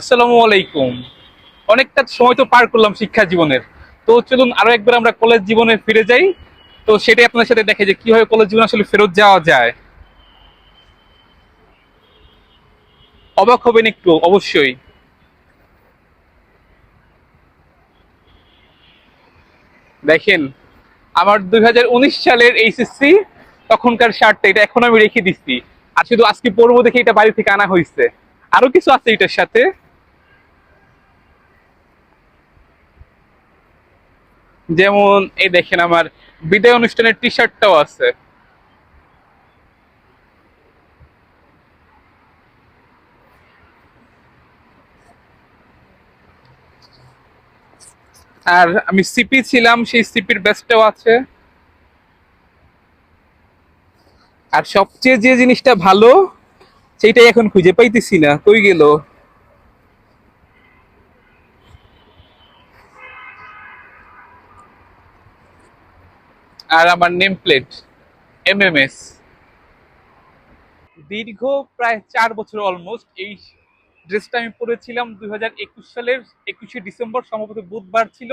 আসসালামু আলাইকুম। অনেকটা সময় তো পার করলাম শিক্ষা জীবনের। তো চলুন আরো একবার আমরা কলেজ জীবনে ফিরে যাই। তো সেটাই আপনাদের সাথে দেখে যে কিভাবে কলেজ জীবন আসলে ফেরত যাওয়া যায়। অবাক হবেন একটু অবশ্যই। দেখেন, আমার 2019 সালের এইচএসসি তখনকার শার্টটা, এটা এখন আমি রেখে দিচ্ছি। আর শুধু আজকে পরবো দেখে এটা বাড়ি থেকে আনা হয়েছে। আরো কিছু আছে এটার সাথে। যেমন এই দেখেন, আমার বিদায় অনুষ্ঠানের টি শার্টটাও আছে। আর আমি সিপি ছিলাম, সেই সিপির ব্যাচটাও আছে। আর সবচেয়ে যে জিনিসটা ভালো, সেইটাই এখন খুঁজে পাইতেছি না, কই গেল। আর আমার নেম প্লেট MMS। দীর্ঘ প্রায় 4 বছর অলমোস্ট এই ড্রেসটা আমি পরেছিলাম 2021 সালের 21শে ডিসেম্বর, সম্ভবত বুধবার ছিল।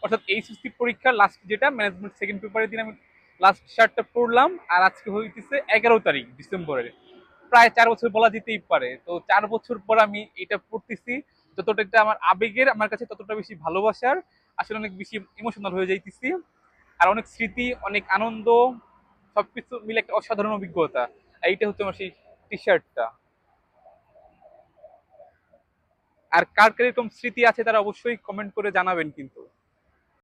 অর্থাৎ এইচএসসি পরীক্ষার লাস্ট, যেটা ম্যানেজমেন্ট সেকেন্ড পেপারের দিন আমি লাস্ট শার্টটা পরলাম। আর আজকে হইতেছে 11 তারিখ ডিসেম্বরের। প্রায় 4 বছর বলা যেতেই পারে। তো 4 বছর পর আমি এটা পড়তেছি। যতটা এটা আমার আবেগের, আমার কাছে ততটা বেশি ভালোবাসার। আসলে অনেক বেশি ইমোশনাল হয়ে যাইতেছি। আর অনেক স্মৃতি, অনেক আনন্দ, সবকিছু মিলে একটা অসাধারণ অভিজ্ঞতা। এইটা হচ্ছে আমার সেই টি শার্টটা। আর কার কার এরকম স্মৃতি আছে তারা অবশ্যই কমেন্ট করে জানাবেন কিন্তু।